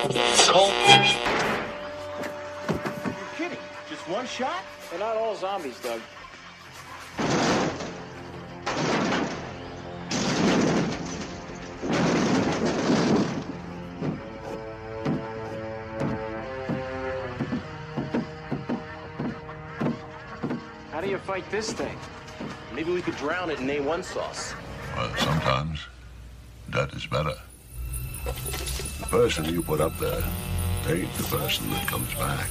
You're kidding. Just one shot? They're not all zombies, Doug. How do you fight this thing? Maybe we could drown it in A1 sauce. Well, sometimes that is better. The person you put up there ain't the person that comes back.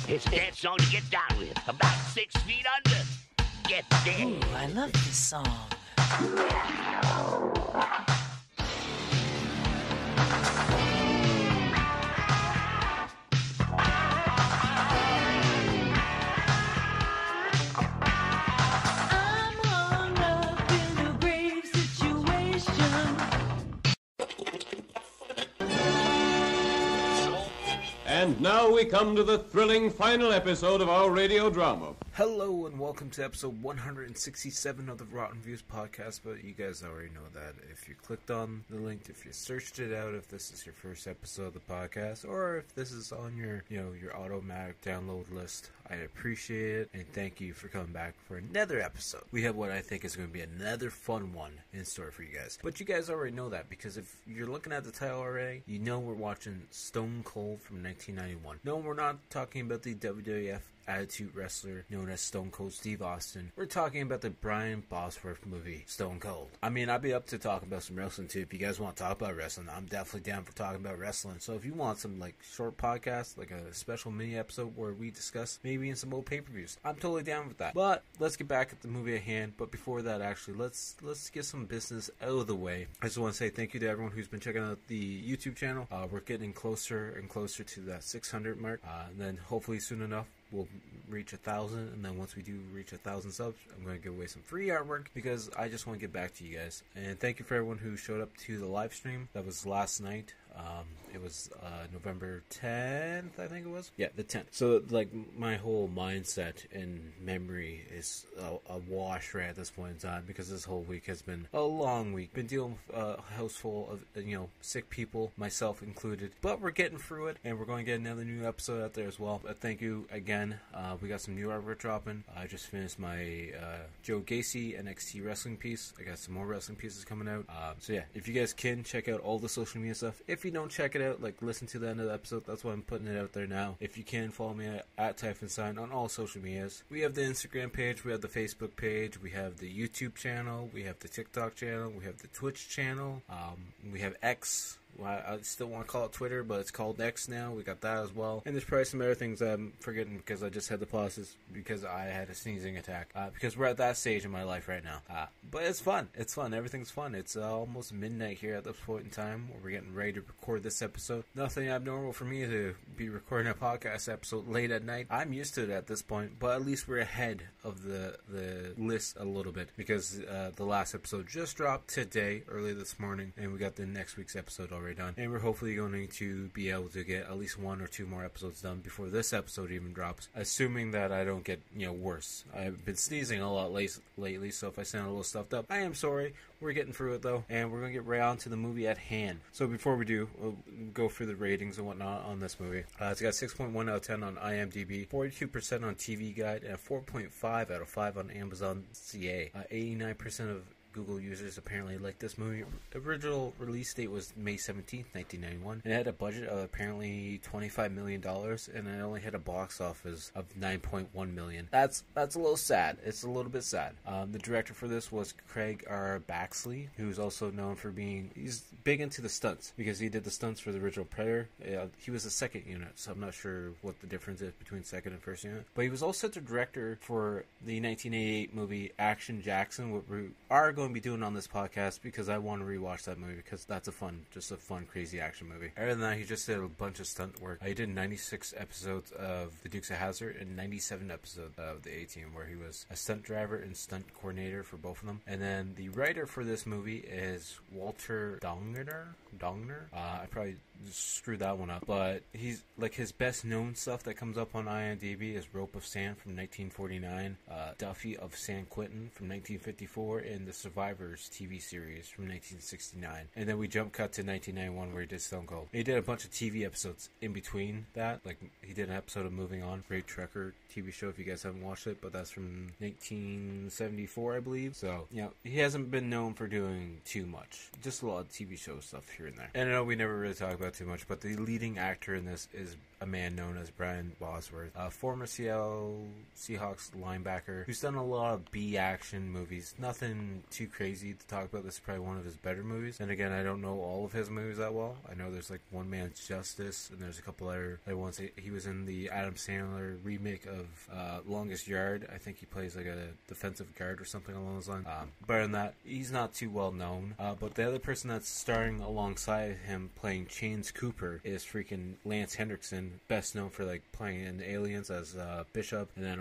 It's a dance song to get down with. About 6 feet under. Get down. Ooh, I love this song. I'm hung up in a grave situation. And now we come to the thrilling final episode of our radio drama. Hello and welcome to episode 167 of the Rotten Views podcast, but you guys already know that. If you clicked on the link, if you searched it out, if this is your first episode of the podcast, or if this is on your automatic download list, I appreciate it, and thank you for coming back for another episode. We have what I think is going to be another fun one in store for you guys. But you guys already know that, because if you're looking at the title already, you know we're watching Stone Cold from 1991. No, we're not talking about the WWF Attitude Wrestler known as Stone Cold Steve Austin. We're talking about the Brian Bosworth movie, Stone Cold. I mean, I'd be up to talking about some wrestling too. If you guys want to talk about wrestling, I'm definitely down for talking about wrestling. So if you want some like short podcast, like a special mini episode where we discuss maybe in some old pay-per-views, I'm totally down with that. But let's get back at the movie at hand. But before that, actually, let's get some business out of the way. I just want to say thank you to everyone who's been checking out the YouTube channel. We're getting closer and closer to that 600 mark. And then hopefully soon enough, we'll reach 1,000, and then once we do reach 1,000 subs, I'm going to give away some free artwork because I just want to get back to you guys. And thank you for everyone who showed up to the live stream. That was last night. It was November 10th, I think it was. Yeah, the 10th. So, like, my whole mindset and memory is a wash right at this point in time because this whole week has been a long week. Been dealing with a house full of, sick people, myself included. But we're getting through it, and we're going to get another new episode out there as well. But thank you again. We got some new artwork dropping. I just finished my Joe Gacy NXT wrestling piece. I got some more wrestling pieces coming out. So, yeah, if you guys can, check out all the social media stuff. If you don't check it out, like, listen to the end of the episode. That's why I'm putting it out there now. If you can, follow me at Typhonsign on all social medias. We have the Instagram page, we have the Facebook page, we have the YouTube channel, we have the TikTok channel, we have the Twitch channel, we have X. Well, I still want to call it Twitter, but it's called X now. We got that as well. And there's probably some other things I'm forgetting because I just had the pauses because I had a sneezing attack. Because we're at that stage in my life right now. But it's fun. It's fun. Everything's fun. It's almost midnight here at this point in time where we're getting ready to record this episode. Nothing abnormal for me to be recording a podcast episode late at night. I'm used to it at this point, but at least we're ahead of the list a little bit because the last episode just dropped today, early this morning, and we got the next week's episode already done, and we're hopefully going to be able to get at least 1 or 2 more episodes done before this episode even drops, assuming that I don't get worse. I've been sneezing a lot lately, so if I sound a little stuffed up, I am sorry. We're getting through it though, and we're gonna get right on to the movie at hand. So before we do, we'll go through the ratings and whatnot on this movie. It's got 6.1 out of 10 on IMDb, 42% on TV Guide, and a 4.5 out of 5 on Amazon CA. 89% of Google users apparently like this movie. The original release date was May 17th, 1991, and it had a budget of apparently $25 million, and it only had a box office of $9.1 million. That's a little sad. It's a little bit sad. The director for this was Craig R. Baxley, who's also known for he's big into the stunts, because he did the stunts for the original Predator. He was a second unit, so I'm not sure what the difference is between second and first unit. But he was also the director for the 1988 movie Action Jackson, what we are going to be doing on this podcast because I want to rewatch that movie because that's a fun, crazy action movie. Other than that, he just did a bunch of stunt work. He did 96 episodes of The Dukes of Hazzard and 97 episodes of The A-Team, where he was a stunt driver and stunt coordinator for both of them. And then the writer for this movie is Walter Dongner. I probably screwed that one up, but he's like, his best known stuff that comes up on IMDb is Rope of Sand from 1949, Duffy of San Quentin from 1954, and The Survivors TV series from 1969. And then we jump cut to 1991 where he did Stone Cold. He did a bunch of TV episodes in between that. Like, he did an episode of Moving On, Great Trucker TV show if you guys haven't watched it, but that's from 1974, I believe. So, you know, he hasn't been known for doing too much. Just a lot of TV show stuff here and there. And I know we never really talk about too much, but the leading actor in this is a man known as Brian Bosworth, a former Seattle Seahawks linebacker who's done a lot of B-action movies. Nothing too crazy to talk about. This is probably one of his better movies. And again, I don't know all of his movies that well. I know there's like One Man's Justice, and there's a couple other ones. He was in the Adam Sandler remake of Longest Yard. I think he plays like a defensive guard or something along those lines. But in that, he's not too well known. But the other person that's starring alongside him playing Chains Cooper is freaking Lance Hendrickson, best known for like playing in Aliens as Bishop, and then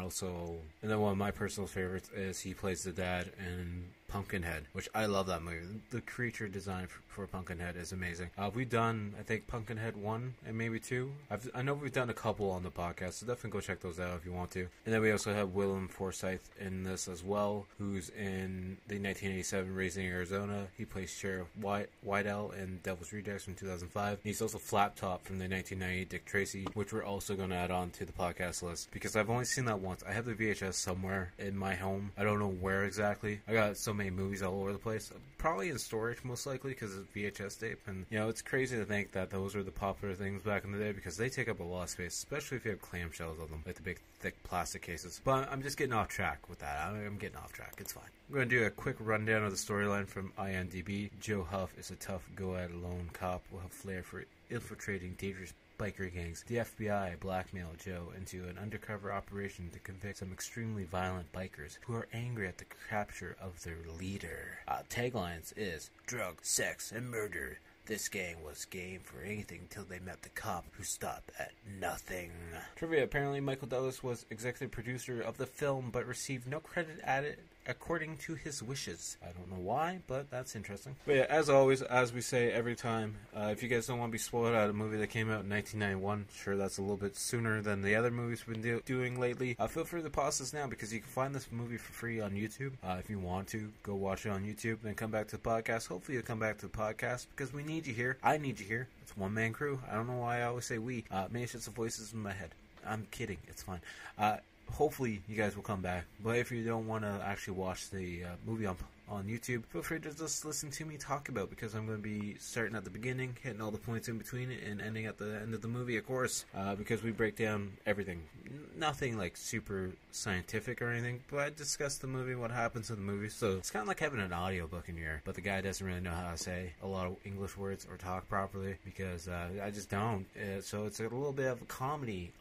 one of my personal favorites is he plays the dad in Pumpkinhead, which I love that movie. The creature design for Pumpkinhead is amazing. We've done, I think, Pumpkinhead 1 and maybe 2. I know we've done a couple on the podcast, so definitely go check those out if you want to. And then we also have Willem Forsythe in this as well, who's in the 1987 Raising Arizona. He plays Sheriff Whitell in Devil's Rejects from 2005. And he's also Flap Top from the 1998 Dick Tracy, which we're also going to add on to the podcast list because I've only seen that once. I have the VHS somewhere in my home. I don't know where exactly. I got so many movies all over the place. Probably in storage, most likely, because it's VHS tape. And, you know, it's crazy to think that those were the popular things back in the day because they take up a lot of space, especially if you have clamshells on them, like the big, thick plastic cases. But I'm just getting off track with that. I'm getting off track. It's fine. We're going to do a quick rundown of the storyline from IMDb. Joe Huff is a tough, go-at-alone cop with a flair for infiltrating dangerous biker gangs. The FBI blackmail Joe into an undercover operation to convict some extremely violent bikers who are angry at the capture of their leader. Taglines is drug, sex, and murder. This gang was game for anything until they met the cop who stopped at nothing. Trivia: apparently Michael Douglas was executive producer of the film but received no credit at it according to his wishes. I don't know why, but that's interesting. But yeah, as always, as we say every time, if you guys don't want to be spoiled out of a movie that came out in 1991, sure, that's a little bit sooner than the other movies we've been doing lately, feel free to pause this now because you can find this movie for free on YouTube. If you want to, go watch it on YouTube, then come back to the podcast. Hopefully you'll come back to the podcast because we need you here. I need you here. It's one-man crew. I don't know why I always say we. Maybe it's just the voices in my head. I'm kidding. It's fine. Hopefully you guys will come back. But if you don't want to actually watch the movie on YouTube, feel free to just listen to me talk about, because I'm going to be starting at the beginning, hitting all the points in between it, and ending at the end of the movie, of course, because we break down everything. Nothing like super scientific or anything, but I discuss the movie, what happens in the movie. So it's kind of like having an audiobook in your ear, but the guy doesn't really know how to say a lot of English words or talk properly, because I just don't. So it's a little bit of a comedy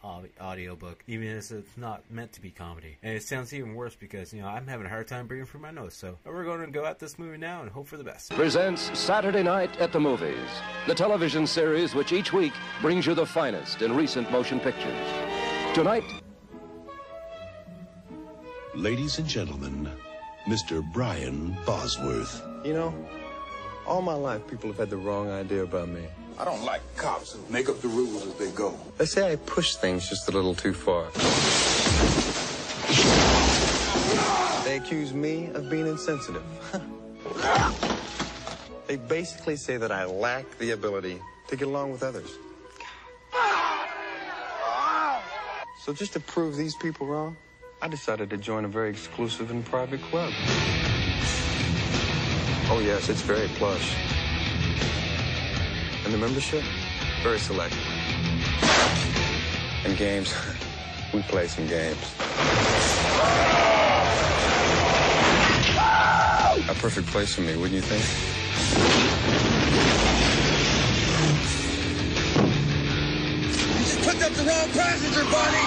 audiobook, even if it's not meant to be comedy. And it sounds even worse because, you know, I'm having a hard time breathing through my nose. So we're going to go at this movie now and hope for the best. Presents Saturday Night at the Movies, the television series which each week brings you the finest in recent motion pictures. Tonight, Ladies and gentlemen, Mr. Brian Bosworth. You know, all my life people have had the wrong idea about me. I don't like cops who make up the rules as they go. They say I push things just a little too far. They accuse me of being insensitive. They basically say that I lack the ability to get along with others. So just to prove these people wrong, I decided to join a very exclusive and private club. Oh yes, it's very plush. And the membership, very select. And games, we play some games. A perfect place for me, wouldn't you think? You just picked up the wrong passenger, buddy!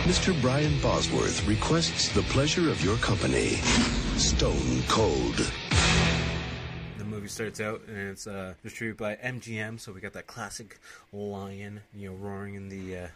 Mr. Brian Bosworth requests the pleasure of your company. Stone Cold. The movie movie starts out, and it's distributed by MGM, so we got that classic lion, roaring in the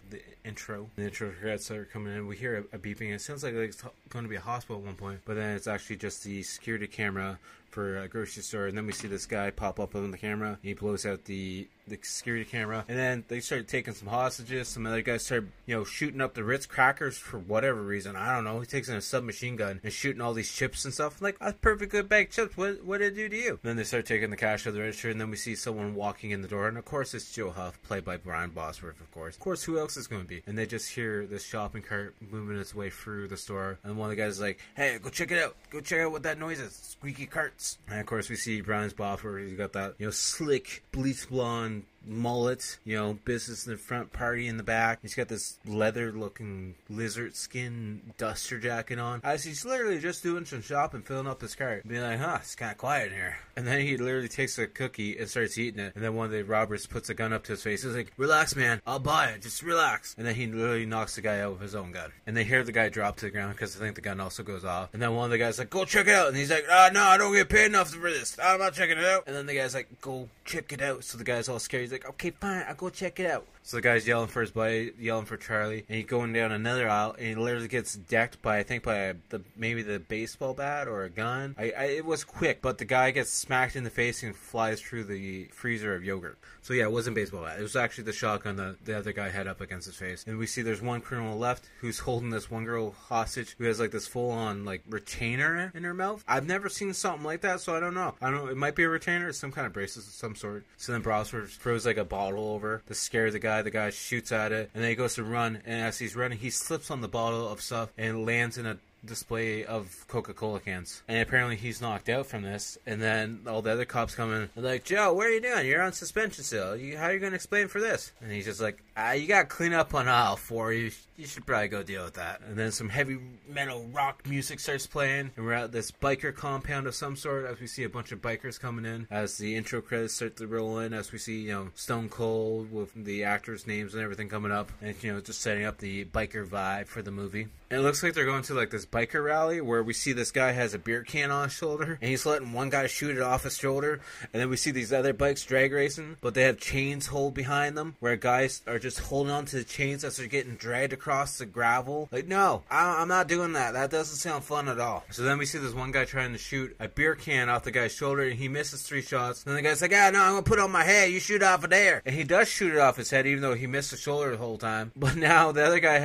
intro. The intro credits are coming in. We hear a beeping. It sounds like it's going to be a hospital at one point, but then it's actually just the security camera for a grocery store, and then we see this guy pop up on the camera, and he blows out the security camera, and then they start taking some hostages. Some other guys start, shooting up the Ritz crackers for whatever reason. I don't know. He takes in a submachine gun and shooting all these chips and stuff. Like, that's perfect good bag chips. What did it do to you? And then they start taking the cash out of the register, and then we see someone walking in the door, and of course it's Joe Huff, played by Brian Bosworth, of course. Of course, who else is going to be? And they just hear this shopping cart moving its way through the store, and one of the guys is like, hey, go check it out. Go check out what that noise is. Squeaky carts. And of course we see Brian Bosworth. He's got that, slick, bleach blonde mullet, business in the front, party in the back. He's got this leather-looking lizard skin duster jacket on, as he's literally just doing some shopping, filling up his cart, being like, it's kind of quiet in here. And then he literally takes a cookie and starts eating it, and then one of the robbers puts a gun up to his face. He's like, relax, man, I'll buy it, just relax. And then he literally knocks the guy out with his own gun. And they hear the guy drop to the ground, because I think the gun also goes off. And then one of the guys like, go check it out. And he's like, no, I don't get paid enough for this. I'm not checking it out. And then the guy's like, go check it out. So the guy's all scared. He's like, okay, fine, I'll go check it out. So the guy's yelling for his buddy, yelling for Charlie, and he's going down another aisle, and he literally gets decked by, I think, by maybe the baseball bat or a gun. It was quick, but the guy gets smacked in the face and flies through the freezer of yogurt. So yeah, it wasn't baseball bat. It was actually the shotgun that the other guy had up against his face. And we see there's one criminal left who's holding this one girl hostage who has like this full-on like retainer in her mouth. I've never seen something like that, so I don't know. It might be a retainer or some kind of bracelet of some sort. So then Bosworth throws like a bottle over to scare the guy. The guy shoots at it, and then he goes to run, and as he's running, he slips on the bottle of stuff and lands in a display of Coca-Cola cans. And apparently he's knocked out from this, and then all the other cops come in and like, Joe, what are you doing? You're on suspension still. How are you going to explain for this? And he's just like, you got to clean up on aisle 4. You should probably go deal with that. And then some heavy metal rock music starts playing, and we're at this biker compound of some sort as we see a bunch of bikers coming in as the intro credits start to roll in, as we see, Stone Cold with the actors' names and everything coming up, and just setting up the biker vibe for the movie. And it looks like they're going to like this biker rally where we see this guy has a beer can on his shoulder, and he's letting one guy shoot it off his shoulder, and then we see these other bikes drag racing, but they have chains hold behind them where guys are just holding on to the chains as they're getting dragged across the gravel. Like, no, I'm not doing that. That doesn't sound fun at all. So then we see this one guy trying to shoot a beer can off the guy's shoulder, and he misses 3 shots. And the guy's like, no, I'm gonna put it on my head. You shoot off of there. And he does shoot it off his head, even though he missed the shoulder the whole time. But now the other guy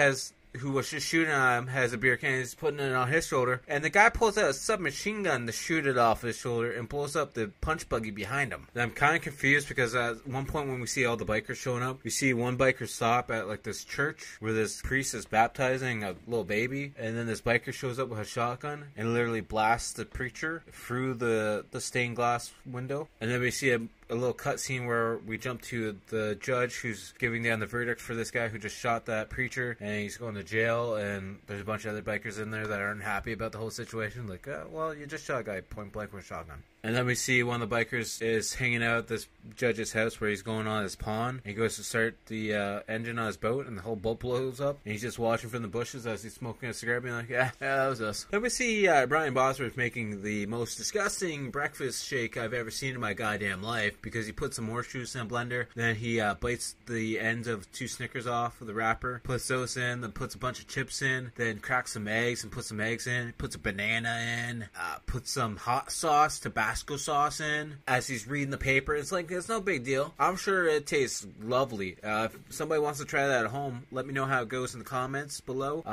who was just shooting at him has a beer can. He's putting it on his shoulder, and the guy pulls out a submachine gun to shoot it off his shoulder and blows up the punch buggy behind him. And I'm kind of confused because at one point when we see all the bikers showing up, we see one biker stop at like this church where this priest is baptizing a little baby, and then this biker shows up with a shotgun and literally blasts the preacher through the stained glass window. And then we see a little cutscene where we jump to the judge who's giving down the verdict for this guy who just shot that preacher, and he's going to jail, and there's a bunch of other bikers in there that aren't happy about the whole situation. Like, well, you just shot a guy point blank with a shotgun. And then we see one of the bikers is hanging out at this judge's house where he's going on his pawn. He goes to start the engine on his boat, and the whole boat blows up. And he's just watching from the bushes as he's smoking a cigarette, being like, yeah, that was us. Then we see Brian Bosworth making the most disgusting breakfast shake I've ever seen in my goddamn life, because he puts some orange juice in a blender, then he bites the ends of 2 Snickers off of the wrapper, puts those in, then puts a bunch of chips in, then cracks some eggs and puts some eggs in, puts a banana in, puts some hot sauce, Tabasco sauce in. As he's reading the paper, it's like, it's no big deal. I'm sure it tastes lovely. If somebody wants to try that at home, let me know how it goes in the comments below.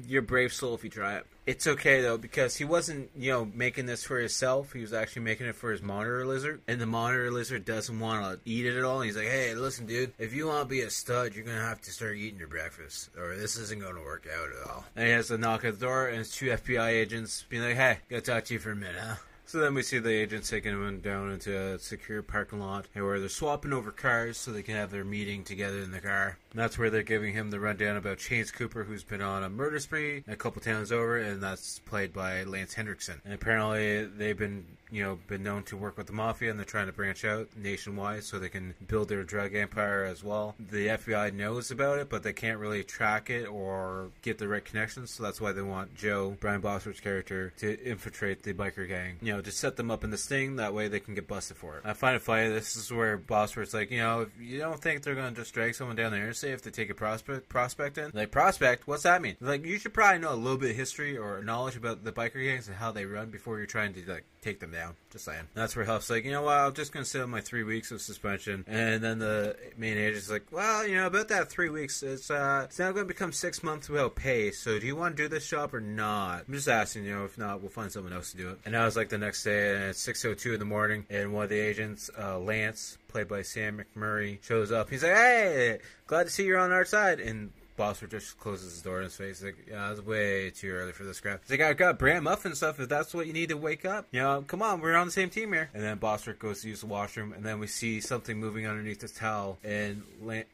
You're a brave soul if you try it. It's okay, though, because he wasn't, making this for himself. He was actually making it for his monitor lizard. And the monitor lizard doesn't want to eat it at all. And he's like, hey, listen, dude, if you want to be a stud, you're going to have to start eating your breakfast, or this isn't going to work out at all. And he has to knock at the door, and it's 2 FBI agents being like, hey, gotta talk to you for a minute, huh? So then we see the agents taking him down into a secure parking lot where they're swapping over cars so they can have their meeting together in the car. And that's where they're giving him the rundown about Chance Cooper, who's been on a murder spree a couple towns over, and that's played by Lance Hendrickson. And apparently they've been known to work with the mafia, and they're trying to branch out nationwide so they can build their drug empire as well. The FBI knows about it, but they can't really track it or get the right connections, so that's why they want Joe, Brian Bosworth's character, to infiltrate the biker gang. just set them up in this thing. That way they can get busted for it. I find it funny. This is where Bosworth's like, if you don't think they're going to just drag someone down the interstate if they take a prospect in, like, prospect, what's that mean? Like, you should probably know a little bit of history or knowledge about the biker gangs and how they run before you're trying to, like, take them down. Just saying. And that's where Huff's like, I'm just going to sit on my 3 weeks of suspension. And then the main agent's like, well, about that 3 weeks, it's now going to become 6 months without pay. So do you want to do this job or not? I'm just asking, if not, we'll find someone else to do it. And that was like the next day, and it's 6:02 in the morning, and one of the agents, Lance, played by Sam McMurray, shows up. He's like, hey, glad to see you're on our side. And Bosworth just closes his door in his face. He's like, yeah, it's way too early for this crap. He's like, I got bran muffin stuff if that's what you need to wake up. Come on, we're on the same team here. And then Bosworth goes to use the washroom, and then we see something moving underneath the towel. And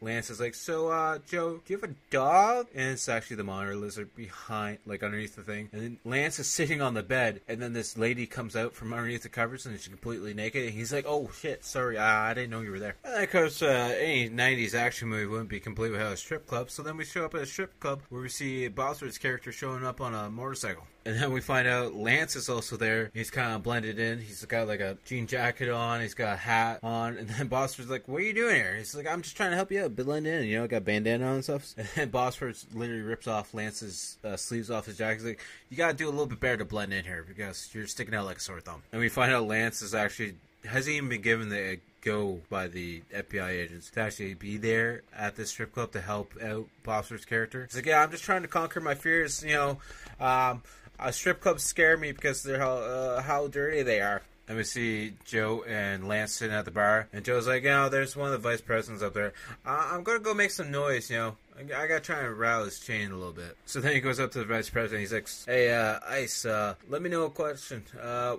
Lance is like, so, Joe, do you have a dog? And it's actually the monitor lizard behind, like, underneath the thing. And then Lance is sitting on the bed, and then this lady comes out from underneath the covers, and she's completely naked. And he's like, oh, shit, sorry, I didn't know you were there. And of course, any 90s action movie wouldn't be complete without a strip club. So then we show up at a strip club where we see Bosworth's character showing up on a motorcycle. And then we find out Lance is also there. He's kind of blended in. He's got like a jean jacket on. He's got a hat on. And then Bosworth's like, what are you doing here? He's like, I'm just trying to help you out, blend in. Got bandana on and stuff. And then Bosworth literally rips off Lance's sleeves off his jacket. He's like, you got to do a little bit better to blend in here because you're sticking out like a sore thumb. And we find out Lance is actually hasn't even been given the go by the FBI agents to actually be there at this strip club to help out Bosworth's character. He's like, yeah, I'm just trying to conquer my fears. Strip clubs scare me because they're how dirty they are. And we see Joe and Lance sitting at the bar, and Joe's like, there's one of the vice presidents up there. I'm gonna go make some noise, I gotta try and rattle his chain a little bit. So then he goes up to the vice president. He's like, hey, Ice, let me know a question.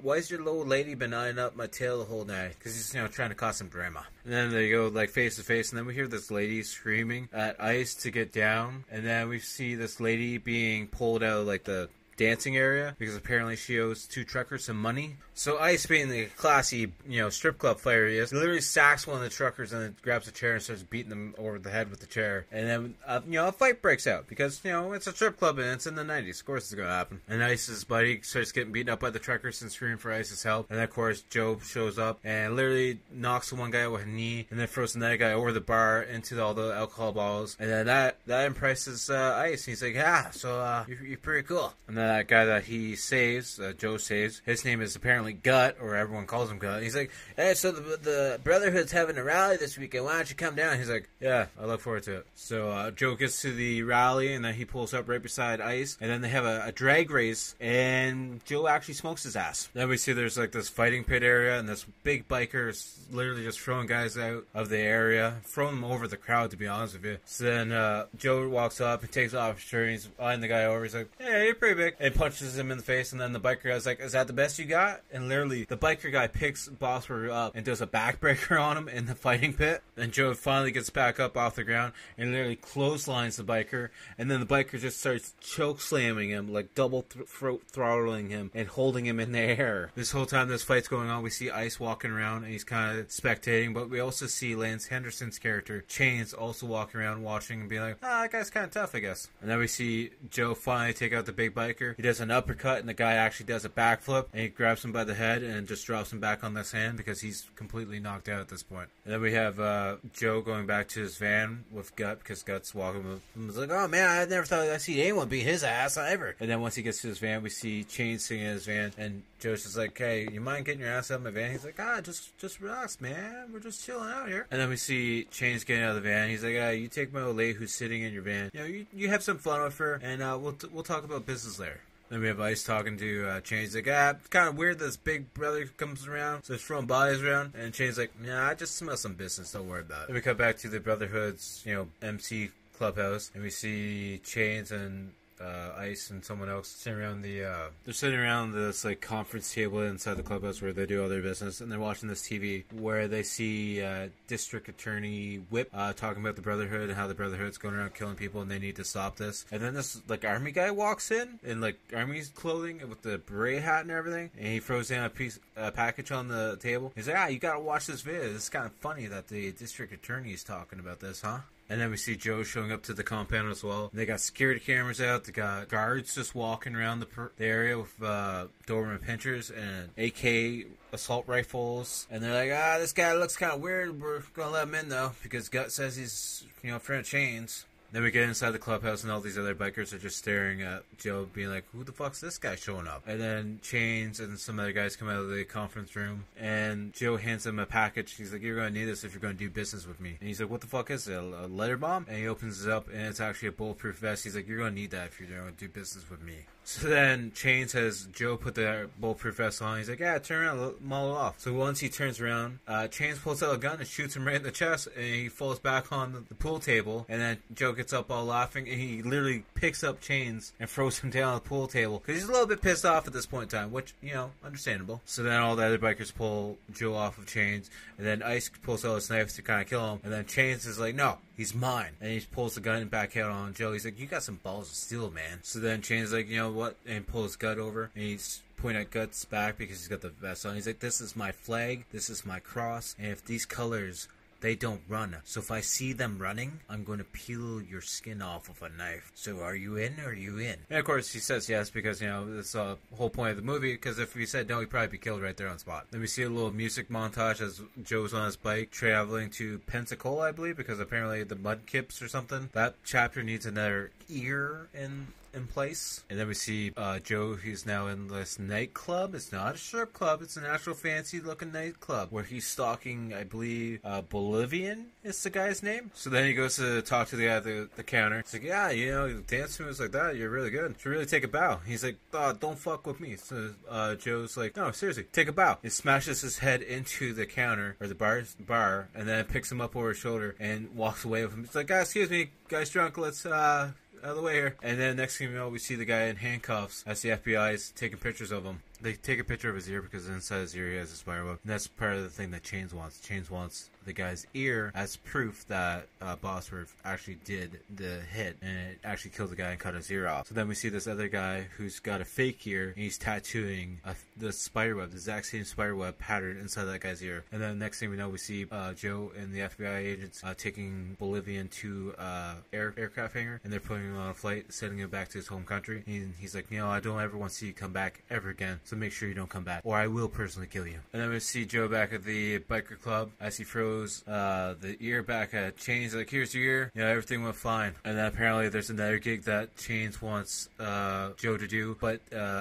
Why's your little lady been eyeing up my tail the whole night? Because he's, trying to cause some drama. And then they go, like, face to face, and then we hear this lady screaming at Ice to get down. And then we see this lady being pulled out of, like, the dancing area because apparently she owes 2 truckers some money. So Ice, being the classy, strip club player he is, literally sacks one of the truckers and then grabs a chair and starts beating them over the head with the chair. And then, a fight breaks out because, it's a strip club and it's in the 90s. Of course it's going to happen. And Ice's buddy starts getting beaten up by the truckers and screaming for Ice's help. And then, of course, Joe shows up and literally knocks one guy with a knee and then throws another guy over the bar into all the alcohol bottles. And then that impresses Ice. He's like, so you're pretty cool. And then that guy that he saves, Joe saves, his name is apparently Gut, or everyone calls him Gut. He's like, hey, so the Brotherhood's having a rally this weekend. Why don't you come down? He's like, yeah, I look forward to it. So Joe gets to the rally, and then he pulls up right beside Ice, and then they have a drag race, and Joe actually smokes his ass. Then we see there's like this fighting pit area, and this big biker is literally just throwing guys out of the area, throwing them over the crowd, to be honest with you. So then Joe walks up and takes off his shirt, and he's eyeing the guy over. He's like, hey, you're pretty big. And punches him in the face, and then the biker guy's like, is that the best you got? And literally, the biker guy picks Bosworth up and does a backbreaker on him in the fighting pit. Then Joe finally gets back up off the ground and literally clotheslines the biker, and then the biker just starts choke slamming him, like double throat throttling him and holding him in the air. This whole time this fight's going on, we see Ice walking around and he's kind of spectating, but we also see Lance Henderson's character, Chains, also walking around watching and being like, that guy's kind of tough, I guess. And then we see Joe finally take out the big biker. He does an uppercut, and the guy actually does a backflip, and he grabs him by the head and just drops him back on this hand because he's completely knocked out at this point. And then we have Joe going back to his van with Gut because Gut's walking with him. He's like, oh man, I never thought I'd see anyone beat his ass ever. And then once he gets to his van, we see Chains sitting in his van, and Joe's just like, hey, you mind getting your ass out of my van? He's like, just relax, man. We're just chilling out here. And then we see Chains getting out of the van. He's like, you take my old lady who's sitting in your van. You have some fun with her, and we'll talk about business later. Then we have Ice talking to Chains, like, it's kind of weird this big brother comes around, so he's throwing bodies around, and Chains like, I just smell some business, don't worry about it. Then we come back to the Brotherhood's, MC clubhouse, and we see Chains and Ice and someone else sitting around they're sitting around this like conference table inside the clubhouse where they do all their business, and they're watching this TV where they see District Attorney Whip talking about the Brotherhood and how the Brotherhood's going around killing people and they need to stop this. And then this like army guy walks in like army clothing with the beret hat and everything, and he throws down a package on the table. He's like, you gotta watch this video. It's kind of funny that the District Attorney is talking about this, huh? And then we see Joe showing up to the compound as well. They got security cameras out. They got guards just walking around the area with Doberman pinchers and AK assault rifles. And they're like, this guy looks kind of weird. We're going to let him in, though, because Gut says he's, a friend of Chains. Then we get inside the clubhouse and all these other bikers are just staring at Joe being like, who the fuck's this guy showing up? And then Chains and some other guys come out of the conference room and Joe hands him a package. He's like, you're going to need this if you're going to do business with me. And he's like, what the fuck is it? A letter bomb? And he opens it up and it's actually a bulletproof vest. He's like, you're going to need that if you're going to do business with me. So then Chains has Joe put the bulletproof vest on. He's like, yeah, turn around, maul it off. So once he turns around, Chains pulls out a gun and shoots him right in the chest, and he falls back on the pool table. And then Joe gets up all laughing, and he literally picks up Chains and throws him down on the pool table because he's a little bit pissed off at this point in time, which, understandable. So then all the other bikers pull Joe off of Chains, and then Ice pulls out his knife to kind of kill him, and then Chains is like, no, he's mine. And he pulls the gun back out on Joe. He's like, you got some balls of steel, man. So then Chains is like, what? And pulls Gut over. And he's pointing at Gut's back because he's got the vest on. He's like, this is my flag. This is my cross. And if these colors, they don't run. So if I see them running, I'm going to peel your skin off with a knife. So are you in or are you in? And of course he says yes because, that's the whole point of the movie. Because if he said no, he'd probably be killed right there on spot. Then we see a little music montage as Joe's on his bike traveling to Pensacola, I believe, because apparently the Mudkips or something. That chapter needs another ear in place. And then we see Joe, he's now in this nightclub. It's not a strip club, it's an actual fancy looking nightclub where he's stalking, I believe, Bolivian is the guy's name. So then he goes to talk to the guy at the counter. He's like, yeah, you dance moves like that, you're really good. You should really take a bow. He's like, don't fuck with me. So Joe's like, no, seriously, take a bow. He smashes his head into the counter or the bar and then picks him up over his shoulder and walks away with him. He's like, guys, excuse me, guy's drunk, let's out of the way here. And then next thing you know, we see the guy in handcuffs as the FBI is taking pictures of him. They take a picture of his ear because inside his ear he has a spider web. And that's part of the thing that Chains wants. Chains wants the guy's ear as proof that Bosworth actually did the hit and it actually killed the guy and cut his ear off. So then we see this other guy who's got a fake ear and he's tattooing the spider web, the exact same spider web pattern inside that guy's ear. And then next thing we know, we see Joe and the FBI agents taking Bolivian to aircraft hangar, and they're putting him on a flight, sending him back to his home country. And he's like, I don't ever want to see you come back ever again. So make sure you don't come back, or I will personally kill you. And then we see Joe back at the biker club as he throws the ear back at Chains. Like, here's your ear. Everything went fine. And then apparently there's another gig that Chains wants Joe to do, but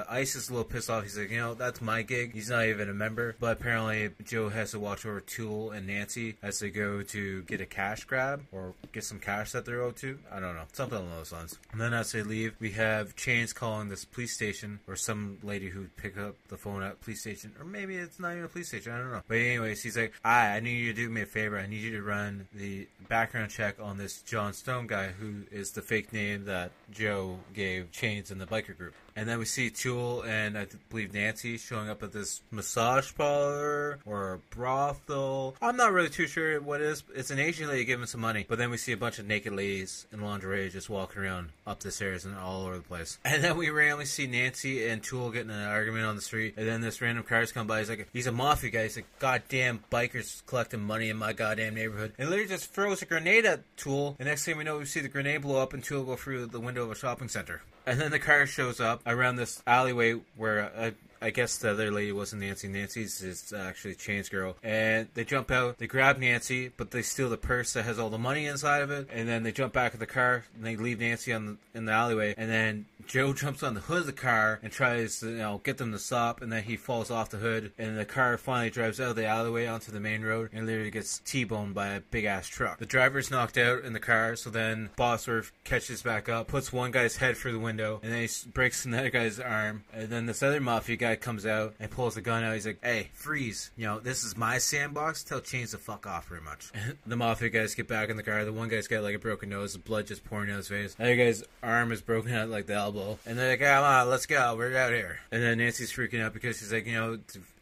Ice is a little pissed off. He's like, that's my gig. He's not even a member. But apparently Joe has to watch over Tool and Nancy as they go to get a cash grab or get some cash that they're owed to. I don't know, something along those lines. And then as they leave, we have Chains calling this police station, or some lady who picked up the phone at police station, or maybe it's not even a police station, I don't know. But anyways, he's like, I need you to do me a favor. I need you to run the background check on this John Stone guy who is the fake name that Joe gave Chains in the biker group. And then we see Tool and I believe Nancy showing up at this massage parlor or brothel. I'm not really too sure what it is. It's an Asian lady giving some money. But then we see a bunch of naked ladies in lingerie just walking around up the stairs and all over the place. And then we randomly see Nancy and Tool getting in an argument on the street. And then this random cars come by. He's a mafia guy. He's like, goddamn bikers collecting money in my goddamn neighborhood. And literally just throws a grenade at Tool. And next thing we know, we see the grenade blow up and Tool go through the window of a shopping center. And then the car shows up around this alleyway where I guess the other lady wasn't Nancy. Nancy's is actually Chains girl. And they jump out, they grab Nancy, but they steal the purse that has all the money inside of it. And then they jump back in the car and they leave Nancy in the alleyway. And then Joe jumps on the hood of the car and tries to, get them to stop, and then he falls off the hood, and the car finally drives out of the alleyway onto the main road and literally gets T-boned by a big-ass truck. The driver's knocked out in the car, so then Bosworth catches back up, puts one guy's head through the window, and then he breaks another guy's arm, and then this other mafia guy comes out and pulls the gun out. He's like, hey, freeze. This is my sandbox. Tell Chains to fuck off pretty much. The mafia guys get back in the car. The one guy's got like a broken nose, the blood just pouring out his face. The other guy's arm is broken out like the elbow. And they're like, come on, let's go. We're out here. And then Nancy's freaking out because she's like,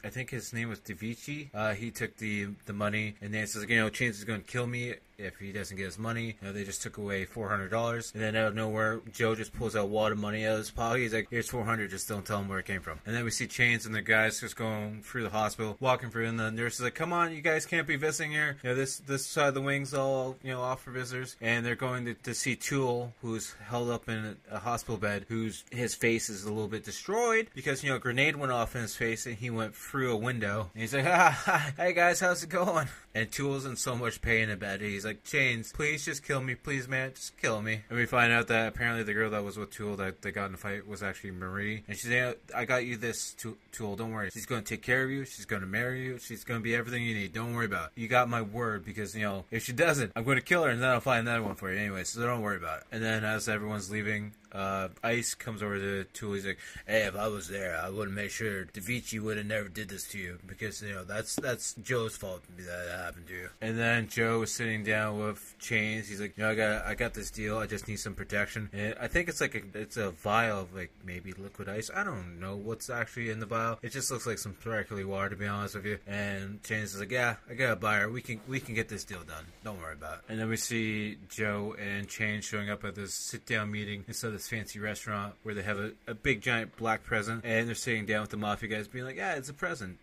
I think his name was DeVici. He took the money, and Nancy's like, Chains is going to kill me if he doesn't get his money. They just took away $400, and then out of nowhere, Joe just pulls out a wad of money out of his pocket. He's like, here's $400, just don't tell him where it came from. And then we see Chains and the guys just going through the hospital, walking through, and the nurse is like, come on, you guys can't be visiting here. This side of the wing's all, off for visitors. And they're going to see Tool, who's held up in a hospital bed, his face is a little bit destroyed because, a grenade went off in his face and he went through a window. And he's like, hey guys, how's it going? And Tool's in so much pain in bed. He's like, Chains, please just kill me. Please, man, just kill me. And we find out that apparently the girl that was with Tool that they got in a fight was actually Marie. And she's like, I got you this, Tool, don't worry. She's going to take care of you. She's going to marry you. She's going to be everything you need. Don't worry about it. You got my word because, if she doesn't, I'm going to kill her and then I'll find another one for you anyway. So don't worry about it. And then as everyone's leaving, Ice comes over to Tool. He's like, hey, if I was there, I would have made sure DeVici would have never did this to you because, that's Joe's fault that happened to you. And then Joe is sitting down with Chains. He's like, I got this deal. I just need some protection. And I think it's it's a vial of maybe liquid ice. I don't know what's actually in the vial. It just looks like some sparkly water, to be honest with you. And Chains is like, yeah, I got a buyer. We can get this deal done. Don't worry about it. And then we see Joe and Chains showing up at this sit-down meeting instead of this fancy restaurant where they have a big giant black present, and they're sitting down with the mafia guys being like, yeah, it's a present,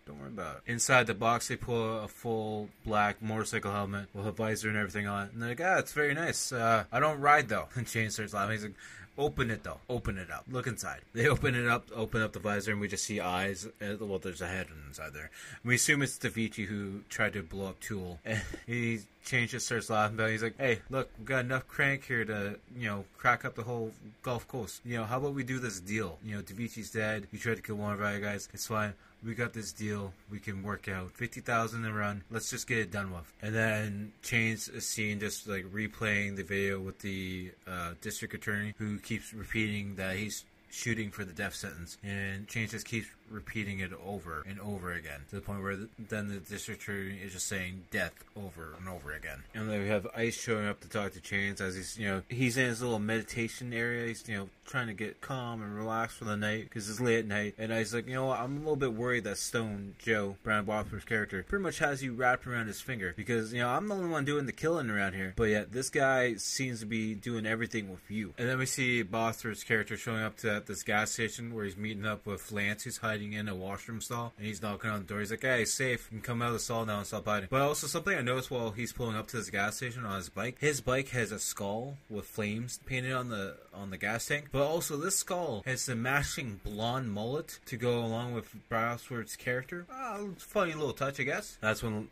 don't worry about it. Inside the box, they pull a full black motorcycle helmet with a visor and everything on it. And they're like, it's very nice. I don't ride, though. And Chains starts laughing. He's like, open it, though. Open it up. Look inside. They open up the visor, and we just see eyes. Well, there's a head inside there. We assume it's DeVici who tried to blow up Tool. And Chains just starts laughing about it. He's like, hey, look, we've got enough crank here to, crack up the whole Gulf Coast. How about we do this deal? DeVici's dead. You tried to kill one of our guys. It's fine. We got this deal. We can work out. 50,000 and run. Let's just get it done with. And then Chains is seen just replaying the video with the district attorney who keeps repeating that he's shooting for the death sentence, and Chains just keeps repeating it over and over again to the point where then the district attorney is just saying death over and over again. And then we have Ice showing up to talk to Chains as he's in his little meditation area. He's trying to get calm and relaxed for the night because it's late at night. And Ice is like, I'm a little bit worried that Stone Joe, Brian Bosworth's character, pretty much has you wrapped around his finger because I'm the only one doing the killing around here, but yet this guy seems to be doing everything with you. And then we see Bosworth's character showing up to this gas station where he's meeting up with Lance, who's hiding in a washroom stall, and he's knocking on the door. He's like, hey, safe, you can come out of the stall now and stop hiding. But also something I noticed while he's pulling up to this gas station on his bike has a skull with flames painted on the gas tank, but also this skull has the matching blonde mullet to go along with Bosworth's character. Funny little touch, I guess. That's when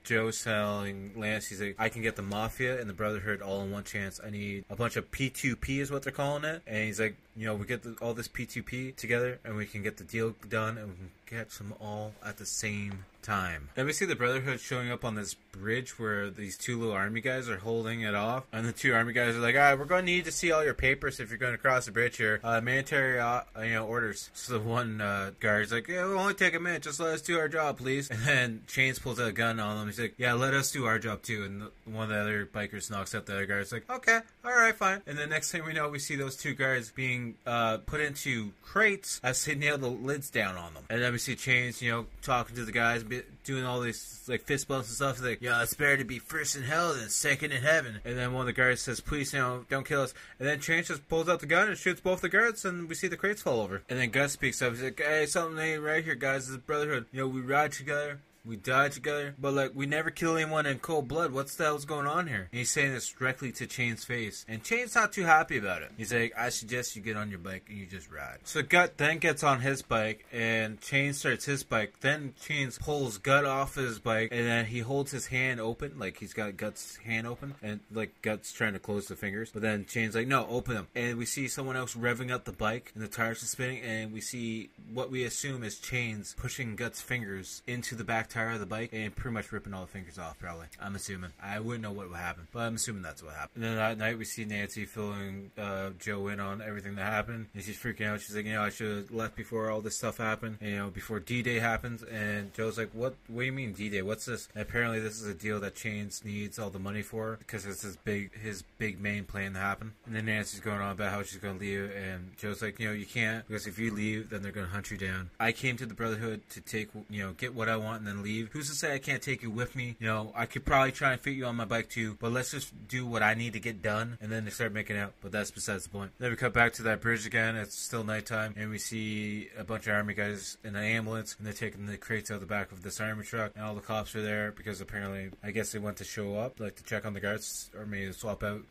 Joe's telling Lance, he's like, I can get the Mafia and the Brotherhood all in one chance. I need a bunch of P2P is what they're calling it. And he's like, we get all this P2P together and we can get the deal done and we can catch them all at the same time. Then we see the Brotherhood showing up on this bridge where these two little army guys are holding it off, and the two army guys are like, alright, we're going to need to see all your papers if you're going to cross the bridge here. Mandatory orders. So the one guard's like, yeah, it'll only take a minute, just let us do our job, please. And then Chains pulls out a gun on them. He's like, yeah, let us do our job too. And one of the other bikers knocks out the other guard. It's like, okay, alright, fine. And the next thing we know, we see those two guards being put into crates as they nail the lids down on them. And then we see Chains, talking to the guys, doing all these fist bumps and stuff. He's like, yeah, it's better to be first in hell than second in heaven. And then one of the guards says, please, don't kill us. And then Chains just pulls out the gun and shoots both the guards, and we see the crates fall over. And then Gus speaks up. He's like, hey, something ain't right here, guys. This is Brotherhood. We ride together. We died together, but we never kill anyone in cold blood. What's the hell's going on here? And he's saying this directly to Chain's face, and Chain's not too happy about it. He's like, I suggest you get on your bike and you just ride. So Gut then gets on his bike, and Chain starts his bike. Then Chains pulls Gut off his bike, and then he holds his hand open, he's got Gut's hand open, and Gut's trying to close the fingers. But then Chain's like, no, open them. And we see someone else revving up the bike, and the tires are spinning, and we see what we assume is Chains pushing Gut's fingers into the back tire car, the bike, and pretty much ripping all the fingers off, probably. I'm assuming. I wouldn't know what would happen, but I'm assuming that's what happened. And then that night, we see Nancy filling Joe in on everything that happened, and she's freaking out. She's like, I should have left before all this stuff happened, and, before D-Day happens. And Joe's like, what do you mean D-Day? What's this? And apparently this is a deal that Chains needs all the money for, because it's his big main plan to happen. And then Nancy's going on about how she's going to leave, and Joe's like, you can't, because if you leave, then they're going to hunt you down. I came to the Brotherhood to take, get what I want and then leave. Who's to say I can't take you with me? I could probably try and fit you on my bike too, but let's just do what I need to get done. And then they start making out, but that's besides the point. Then we cut back to that bridge again. It's still nighttime, and we see a bunch of army guys in an ambulance, and they're taking the crates out of the back of this army truck, and all the cops are there because apparently, I guess they went to show up, like to check on the guards, or maybe swap out,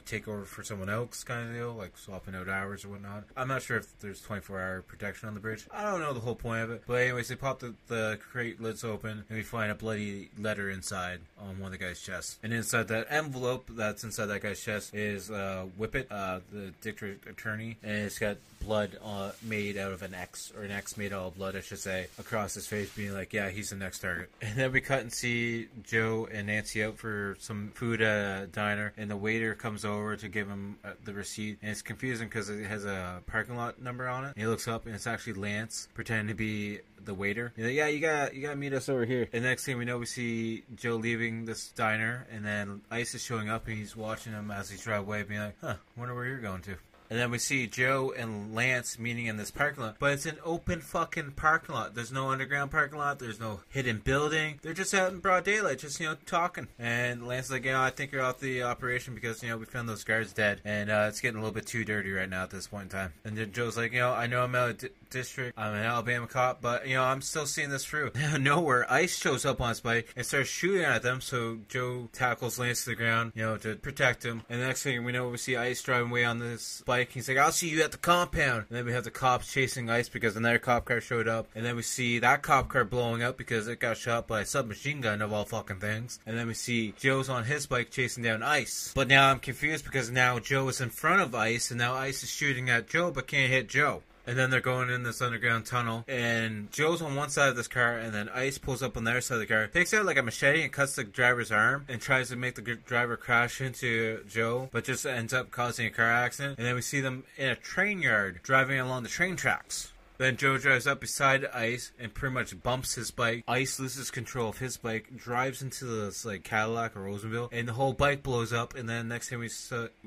take over for someone else kind of deal, like swapping out hours or whatnot. I'm not sure if there's 24-hour protection on the bridge. I don't know the whole point of it, but anyways, they pop the crate lids open, and we find a bloody letter inside on one of the guy's chests. And inside that envelope that's inside that guy's chest is Whippet, the district attorney, and it's got blood made out of an X, or an X made out of blood, I should say, across his face, being like, yeah, he's the next target. And then we cut and see Joe and Nancy out for some food at a diner, and the waiter comes over to give him the receipt, and it's confusing because it has a parking lot number on it. And he looks up, and it's actually Lance pretending to be the waiter. He's like, yeah, you gotta meet us over here. And next thing we know, we see Joe leaving this diner, and then Ice is showing up, and he's watching him as he drives away, being like, wonder where you're going to. And then we see Joe and Lance meeting in this parking lot. But it's an open fucking parking lot. There's no underground parking lot. There's no hidden building. They're just out in broad daylight, just, talking. And Lance is like, I think you're off the operation because, we found those guards dead. And it's getting a little bit too dirty right now at this point in time. And then Joe's like, I know I'm out of district. I'm an Alabama cop, but, I'm still seeing this through. Nowhere, Ice shows up on his bike and starts shooting at them. So Joe tackles Lance to the ground, to protect him. And the next thing we know, we see Ice driving away on this bike. He's like, I'll see you at the compound. And then we have the cops chasing Ice because another cop car showed up. And then we see that cop car blowing up because it got shot by a submachine gun of all fucking things. And then we see Joe's on his bike chasing down Ice. But now I'm confused because now Joe is in front of Ice, and now Ice is shooting at Joe but can't hit Joe. And then they're going in this underground tunnel, and Joe's on one side of this car, and then Ice pulls up on the other side of the car, takes out like a machete and cuts the driver's arm, and tries to make the driver crash into Joe, but just ends up causing a car accident. And then we see them in a train yard, driving along the train tracks. Then Joe drives up beside Ice and pretty much bumps his bike. Ice loses control of his bike, drives into this Cadillac or Oldsmobile, and the whole bike blows up. And then next thing we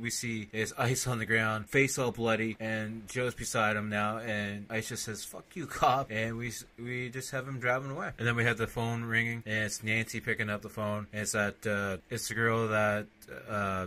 see is Ice on the ground, face all bloody, and Joe's beside him now. And Ice just says, "Fuck you, cop," and we just have him driving away. And then we have the phone ringing, and it's Nancy picking up the phone. And it's it's the girl that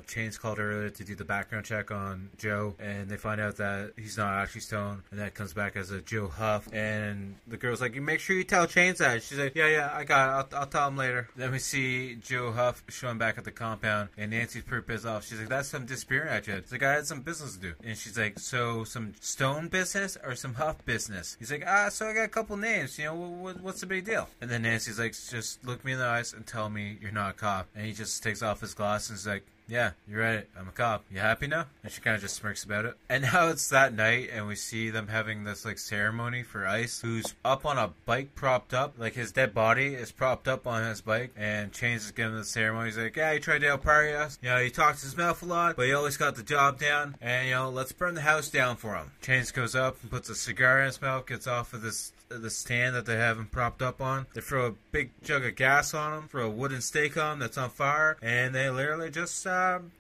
Chains called earlier to do the background check on Joe, and they find out that he's not actually stoned, and that comes back as a Joe Huff. And the girl's like, "You make sure you tell Chains that." She's like, yeah, I got it. I'll tell him later. Then we see Joe Huff showing back at the compound, and Nancy's pretty pissed off. She's like, "That's some disappearing at you." He's like, "I had some business to do." And she's like, "So some stone business or some Huff business?" He's like, so I got a couple names. What's the big deal?" And then Nancy's like, "Just look me in the eyes and tell me you're not a cop." And he just takes off his glasses and is like, "Yeah, you're right. I'm a cop. You happy now?" And she kind of just smirks about it. And now it's that night, and we see them having this ceremony for Ice, who's up on a bike propped up. His dead body is propped up on his bike, and Chains is giving the ceremony. He's like, "Yeah, he tried to out-party us. He talks his mouth a lot, but he always got the job down. And, let's burn the house down for him." Chains goes up and puts a cigar in his mouth, gets off of the stand that they have him propped up on. They throw a big jug of gas on him, throw a wooden stake on him that's on fire, and they literally just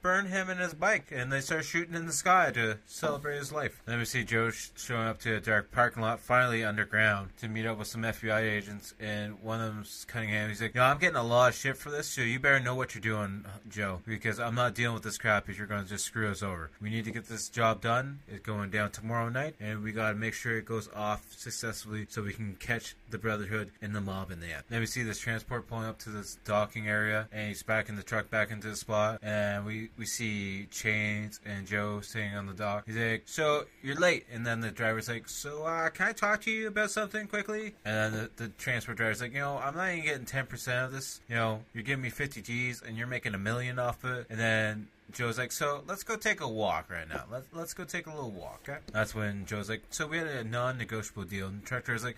burn him and his bike, and they start shooting in the sky to celebrate his life. Then we see Joe showing up to a dark parking lot, finally underground, to meet up with some FBI agents, and one of them's Cunningham. He's like, "I'm getting a lot of shit for this, so you better know what you're doing, Joe, because I'm not dealing with this crap if you're going to just screw us over. We need to get this job done. It's going down tomorrow night, and we got to make sure it goes off successfully so we can catch the Brotherhood and the mob in the end." Then we see this transport pulling up to this docking area, and he's backing the truck back into the spot, and we see Chains and Joe sitting on the dock. He's like, "So you're late," and then the driver's like, "So can I talk to you about something quickly?" And then the transport driver's like, "I'm not even getting 10% of this. You're giving me 50 G's and you're making $1 million off of it." And then Joe's like, so let's go take a walk right now. Let's go take a little walk, okay? That's when Joe's like, so we had a non-negotiable deal. And the director's like,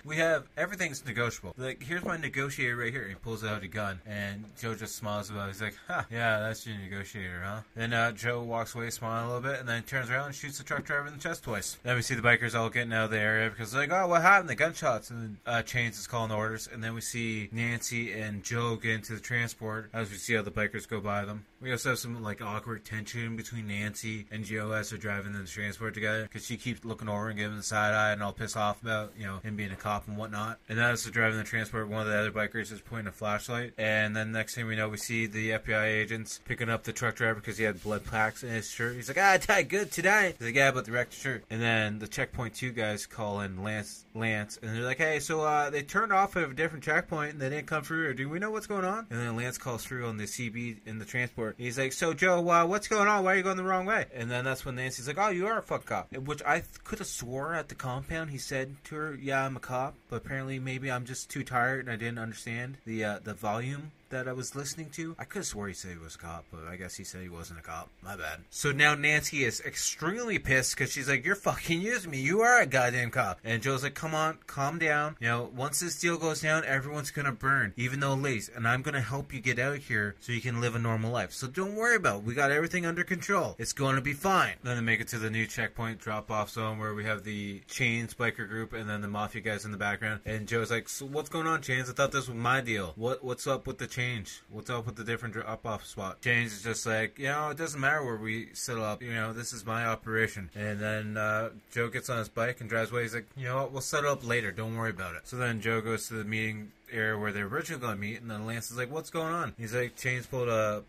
everything's negotiable. Like, here's my negotiator right here. He pulls out a gun, and Joe just smiles about it. He's like, yeah, that's your negotiator, huh? Then Joe walks away, smiling a little bit, and then turns around and shoots the truck driver in the chest twice. Then we see the bikers all getting out of the area because they're like, oh, what happened? The gunshots. And then Chains is calling orders, and then we see Nancy and Joe get into the transport as we see how the bikers go by them. We also have some like awkward tension between Nancy and Joe as they're driving in the transport together because she keeps looking over and giving the side eye and all pissed off about, you know, him being a cop and whatnot. And then as they're driving the transport, one of the other bikers is pointing a flashlight, and then next thing we know, we see the FBI agents picking up the truck driver because he had blood plaques in his shirt. He's like, I died good today. He's like, yeah, but the wrecked shirt. And then the checkpoint 2 guys call in Lance, and they're like, hey, so they turned off at a different checkpoint and they didn't come through. Do we know what's going on? And then Lance calls through on the CB in the transport. He's like, so Joe, what's going on? Why are you going the wrong way? And then that's when Nancy's like, oh, you are a fuck cop. Which I could have swore at the compound he said to her, yeah, I'm a cop, but apparently maybe I'm just too tired and I didn't understand the volume that I was listening to. I could have swore he said he was a cop, but I guess he said he wasn't a cop. My bad. So now Nancy is extremely pissed because she's like, you're fucking using me. You are a goddamn cop. And Joe's like, come on, calm down. You know, once this deal goes down, everyone's gonna burn, even though late. And I'm gonna help you get out of here so you can live a normal life. So don't worry about it. We got everything under control. It's gonna be fine. Then they make it to the new checkpoint drop-off zone where we have the Chains biker group and then the Mafia guys in the background. And Joe's like, so what's going on, Chains? I thought this was my deal. What's up with the Chains? What's up with the different drop-off spot? James is just like, you know, it doesn't matter where we settle up. You know, this is my operation. And then Joe gets on his bike and drives away. He's like, you know what? We'll settle up later. Don't worry about it. So then Joe goes to the meeting area where they're originally going to meet, and then Lance is like, what's going on? He's like, Chains pulled a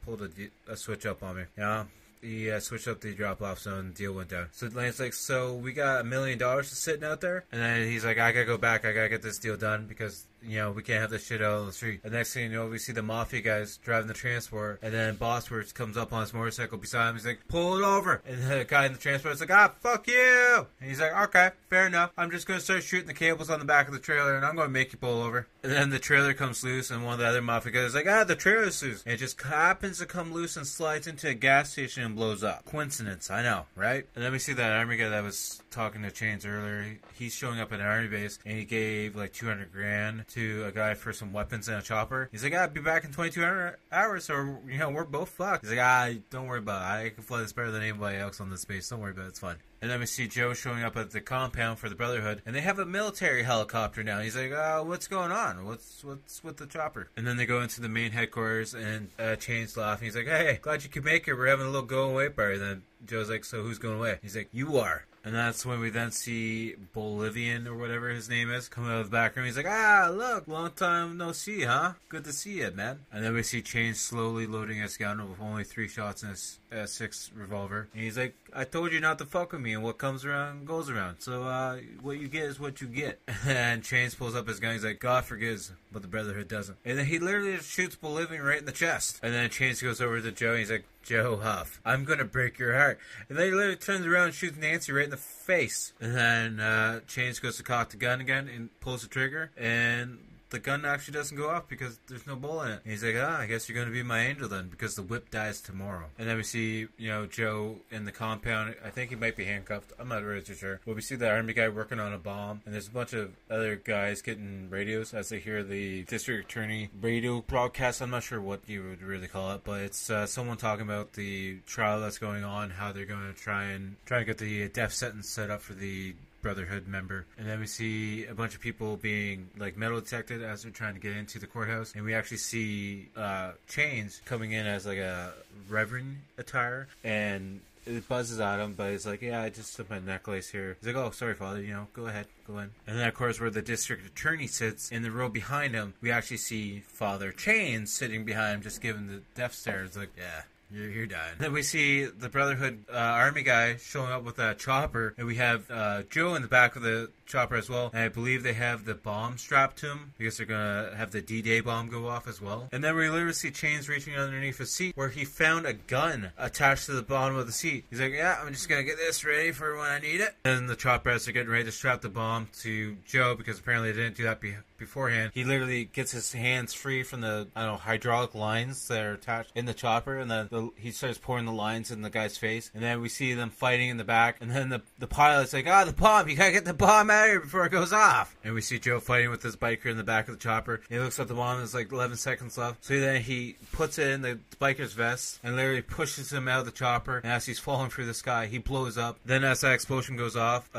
switch up on me. Yeah. He switched up the drop-off zone, the deal went down. So Lance's like, so we got $1 million just sitting out there? And then he's like, I gotta go back, I gotta get this deal done because, you know, we can't have this shit out on the street. And next thing you know, we see the Mafia guys driving the transport, and then Bosworth comes up on his motorcycle beside him. He's like, pull it over. And the guy in the transport is like, fuck you. And he's like, okay, fair enough. I'm just gonna start shooting the cables on the back of the trailer, and I'm gonna make you pull over. And then the trailer comes loose, and one of the other Mafia guys is like, the trailer's loose. And it just happens to come loose and slides into a gas station and blows up. Coincidence, I know, right? And then we see that army guy that was talking to Chains earlier. He's showing up at an army base, and he gave like $200,000 to a guy for some weapons and a chopper. He's like, I'll be back in 22 hours, or, you know, we're both fucked. He's like, don't worry about it. I can fly this better than anybody else on this base. Don't worry about it. It's fine. And then we see Joe showing up at the compound for the Brotherhood, and they have a military helicopter now. He's like, what's going on? What's with the chopper? And then they go into the main headquarters, and Chains laughing. He's like, hey, glad you could make it. We're having a little go-away party. Then Joe's like, so who's going away? He's like, you are. And that's when we then see Bolivian, or whatever his name is, come out of the background. He's like, look, long time no see, huh? Good to see you, man. And then we see Chains slowly loading his gun with only 3 shots in his 6 revolver. And he's like, I told you not to fuck with me, and what comes around goes around. So, what you get is what you get. And Chains pulls up his gun. He's like, God forgives, but the Brotherhood doesn't. And then he literally just shoots Bolivian right in the chest. And then Chains goes over to Joe, and he's like, Joe Huff, I'm gonna break your heart. And then he literally turns around and shoots Nancy right in the face. And then Chains goes to cock the gun again and pulls the trigger, and the gun actually doesn't go off because there's no bullet in it. And he's like, I guess you're going to be my angel then, because the whip dies tomorrow. And then we see, you know, Joe in the compound. I think he might be handcuffed. I'm not really too sure. But we see the army guy working on a bomb, and there's a bunch of other guys getting radios as they hear the district attorney radio broadcast. I'm not sure what you would really call it, but it's someone talking about the trial that's going on, how they're going to try and get the death sentence set up for the Brotherhood member. And then we see a bunch of people being like metal detected as they're trying to get into the courthouse, and we actually see Chains coming in as like a reverend attire, and it buzzes at him, but he's like, yeah, I just took my necklace here. He's like, oh, sorry, Father, you know, go ahead, go in. And then, of course, where the district attorney sits, in the row behind him, we actually see Father Chains sitting behind him, just giving the death stare. It's like, yeah, you're dying. Then we see the Brotherhood army guy showing up with a chopper, and we have Joe in the back of the chopper as well. And I believe they have the bomb strapped to him because they're gonna have the D-Day bomb go off as well. And then we literally see Chains reaching underneath his seat, where he found a gun attached to the bottom of the seat. He's like, yeah, I'm just gonna get this ready for when I need it. And the chopper, as they're getting ready to strap the bomb to Joe, because apparently they didn't do that beforehand, he literally gets his hands free from the hydraulic lines that are attached in the chopper, and then the he starts pouring the lines in the guy's face, and then we see them fighting in the back, and then the pilot's like, the bomb, you gotta get the bomb out of here before it goes off. And we see Joe fighting with this biker in the back of the chopper. He looks at the bomb, there's like 11 seconds left. So then he puts it in the biker's vest and literally pushes him out of the chopper, and as he's falling through the sky, he blows up. Then as that explosion goes off,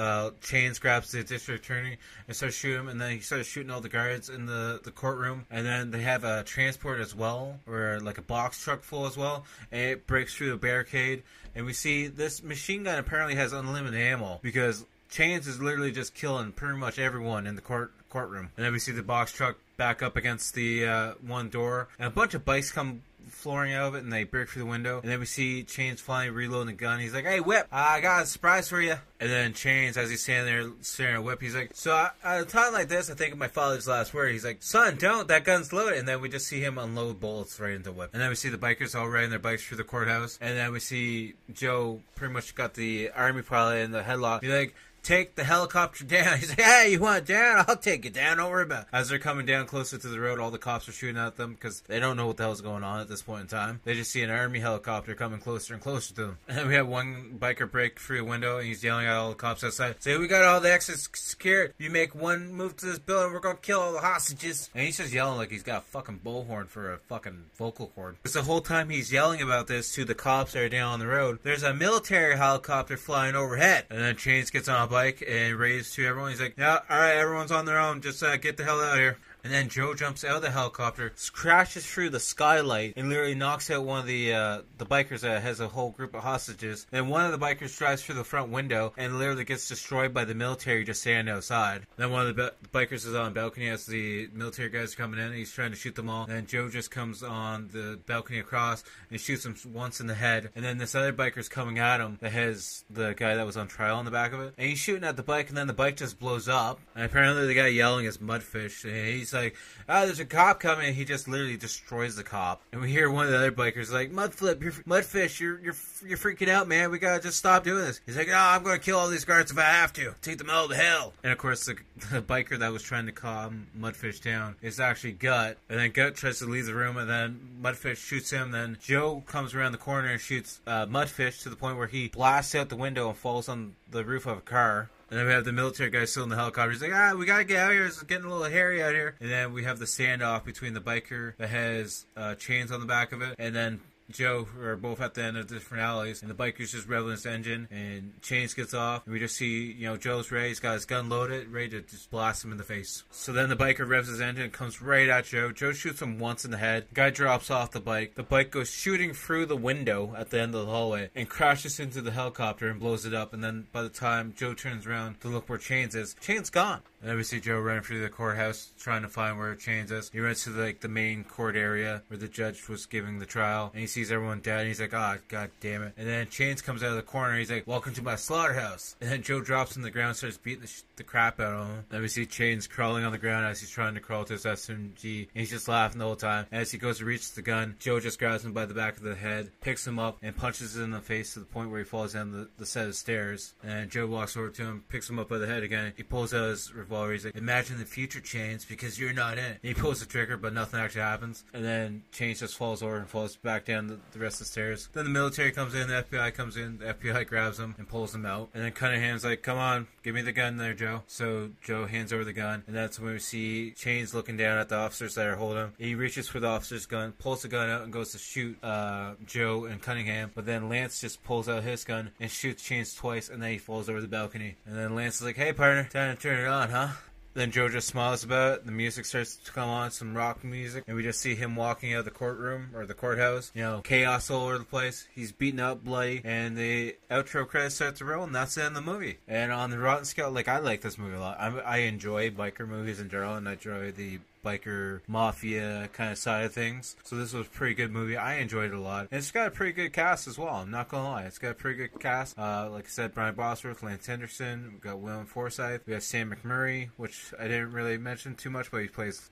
Chains grabs the district attorney and starts shooting him, and then he starts shooting all the guards in the courtroom, and then they have a transport as well, or like a box truck full as well, and it breaks through the barricade, and we see this machine gun apparently has unlimited ammo, because Chains is literally just killing pretty much everyone in the courtroom. And then we see the box truck back up against the one door, and a bunch of bikes come flooring out of it, and they break through the window. And then we see Chains finally reloading the gun. He's like, "Hey, Whip, I got a surprise for you." And then Chains, as he's standing there staring at Whip, he's like, "So at a time like this, I think of my father's last word." He's like, "Son, don't, that gun's loaded." And then we just see him unload bullets right into Whip. And then we see the bikers all riding their bikes through the courthouse. And then we see Joe pretty much got the army pilot in the headlock. He's like, "Take the helicopter down." He's like, "Hey, you want it down? I'll take it down. Don't worry about it." As they're coming down closer to the road, all the cops are shooting at them because they don't know what the hell's going on at this point in time. They just see an army helicopter coming closer and closer to them. And then we have one biker break through a window, and he's yelling at all the cops outside, "Say, we got all the exits secured. You make one move to this building, we're gonna kill all the hostages." And he's just yelling like he's got a fucking bullhorn for a fucking vocal cord. Because the whole time he's yelling about this to the cops that are down on the road, there's a military helicopter flying overhead. And then Chains gets on a bike and to everyone. He's like, "Yeah, alright, everyone's on their own. Just get the hell out of here." And then Joe jumps out of the helicopter, crashes through the skylight, and literally knocks out one of the bikers that has a whole group of hostages. Then one of the bikers drives through the front window and literally gets destroyed by the military just standing outside. Then one of the bikers is on a balcony as the military guys are coming in, and he's trying to shoot them all. And then Joe just comes on the balcony across and shoots him once in the head. And then this other biker's coming at him that has the guy that was on trial on the back of it. And he's shooting at the bike, and then the bike just blows up. And apparently the guy yelling is Mudfish. And he's like, there's a cop coming, and he just literally destroys the cop. And we hear one of the other bikers like, Mudfish, you're freaking out, man. We gotta just stop doing this. He's like, "No, I'm gonna kill all these guards if I have to. Take them all to hell." And of course, the biker that was trying to calm Mudfish down is actually Gut. And then Gut tries to leave the room, and then Mudfish shoots him. Then Joe comes around the corner and shoots Mudfish to the point where he blasts out the window and falls on the roof of a car. And then we have the military guy still in the helicopter. He's like, "We gotta get out of here. It's getting a little hairy out here." And then we have the standoff between the biker that has chains on the back of it, and then Joe are both at the end of different alleys, and the biker's just revving his engine, and Chains gets off, and we just see, Joe's ready, he's got his gun loaded, ready to just blast him in the face. So then the biker revs his engine, comes right at Joe. Joe shoots him once in the head. The guy drops off the bike. The bike goes shooting through the window at the end of the hallway, and crashes into the helicopter and blows it up, and then by the time Joe turns around to look where Chains is, Chains gone. And then we see Joe running through the courthouse, trying to find where Chains is. He runs to the main court area where the judge was giving the trial, and he sees everyone dead, and he's like, "Oh, god damn it." And then Chains comes out of the corner, and he's like, "Welcome to my slaughterhouse." And then Joe drops on the ground and starts beating the crap out of him. Then we see Chains crawling on the ground as he's trying to crawl to his SMG, and he's just laughing the whole time. And as he goes to reach the gun, Joe just grabs him by the back of the head, picks him up, and punches him in the face to the point where he falls down the set of stairs. And Joe walks over to him, picks him up by the head again. He pulls out his revolver. He's like, "Imagine the future, Chains, because you're not in it." And he pulls the trigger, but nothing actually happens. And then Chains just falls over and falls back down the rest of the stairs. Then the military comes in, the FBI comes in, the FBI grabs him and pulls him out. And then Cunningham's like, "Come on, give me the gun there, Joe." So Joe hands over the gun, and that's when we see Chains looking down at the officers that are holding him. He reaches for the officer's gun, pulls the gun out, and goes to shoot Joe and Cunningham. But then Lance just pulls out his gun and shoots Chains twice, and then he falls over the balcony. And then Lance is like, "Hey, partner, time to turn it on, huh?" Then Joe just smiles about it. The music starts to come on, some rock music, and we just see him walking out of the courtroom, or the courthouse. Chaos all over the place. He's beaten up, bloody, and the outro credits start to roll, and that's the end of the movie. And on the Rotten scale, I like this movie a lot. I enjoy biker movies in general, and I enjoy the biker mafia kind of side of things. So this was a pretty good movie. I enjoyed it a lot. And it's got a pretty good cast as well. I'm not gonna lie. It's got a pretty good cast. Like I said, Brian Bosworth, Lance Henderson, we've got William Forsythe, we got Sam McMurray, which I didn't really mention too much, but he plays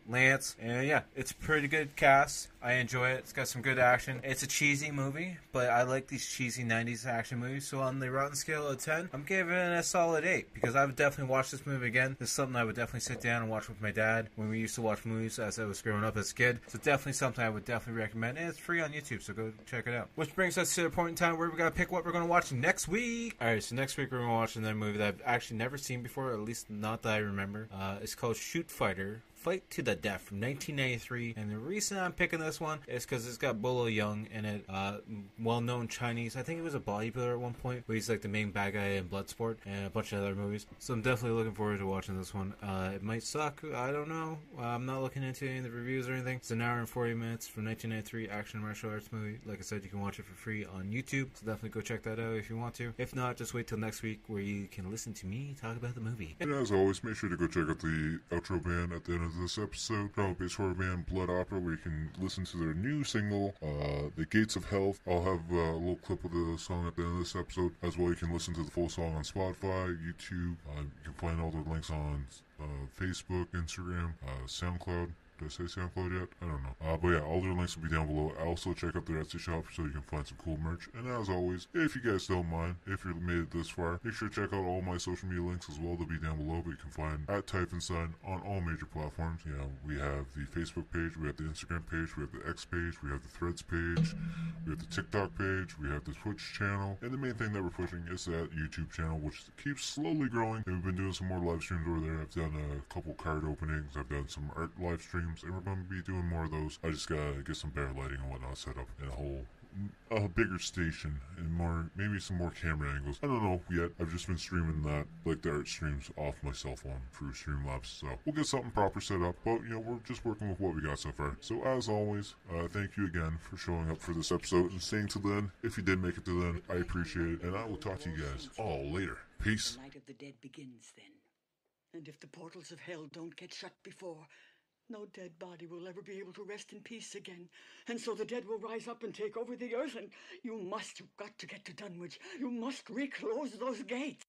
Lance. And yeah, it's a pretty good cast. I enjoy it. It's got some good action. It's a cheesy movie, but I like these cheesy 90s action movies. So on the Rotten scale of 10, I'm giving it a solid 8, because I would definitely watch this movie again. This is something I would definitely sit down and watch with my dad when we used to watch movies as I was growing up as a kid. So definitely something I would definitely recommend. And it's free on YouTube, so go check it out. Which brings us to the point in time where we gotta pick what we're gonna watch next week. Alright, so next week we're gonna watch another movie that I've actually never seen before, at least not that I remember. It's called Shoot Fighter. Fight to the Death from 1993, and the reason I'm picking this one is because it's got Bolo Young in it, well-known Chinese. I think he was a bodybuilder at one point, but he's like the main bad guy in Bloodsport and a bunch of other movies. So I'm definitely looking forward to watching this one. It might suck, I don't know. I'm not looking into any of the reviews or anything. It's an hour and 40 minutes from 1993 action martial arts movie. Like I said, you can watch it for free on YouTube, so definitely go check that out if you want to. If not, just wait till next week where you can listen to me talk about the movie. And as always, make sure to go check out the outro band at the end of this episode. Base horror band Blood Opera, where you can listen to their new single, The Gates of Hell. I'll have a little clip of the song at the end of this episode. As well, you can listen to the full song on Spotify, YouTube. You can find all the links on Facebook, Instagram, SoundCloud. Did I say SoundCloud yet? I don't know. But yeah, all their links will be down below. Also, check out their Etsy shop so you can find some cool merch. And as always, if you guys don't mind, if you made it this far, make sure to check out all my social media links as well. They'll be down below, but you can find at Typhonstein on all major platforms. You know, we have the Facebook page, we have the Instagram page, we have the X page, we have the Threads page, we have the TikTok page, we have the Twitch channel, and the main thing that we're pushing is that YouTube channel, which keeps slowly growing. And we've been doing some more live streams over there. I've done a couple card openings, I've done some art live streams, and we're going to be doing more of those. I just gotta get some better lighting and whatnot set up, and a bigger station, and more, maybe some more camera angles. I don't know yet. I've just been streaming that, like the art streams, off my cell phone through Streamlabs, so we'll get something proper set up, but you know, we're just working with what we got so far. So as always, thank you again for showing up for this episode and staying till then. If you did make it to the end, I appreciate it, and I will talk to you guys all later. Peace. The night of the dead begins then, and if the portals of hell don't get shut before, no dead body will ever be able to rest in peace again. And so the dead will rise up and take over the earth, and you've got to get to Dunwich. You must reclose those gates.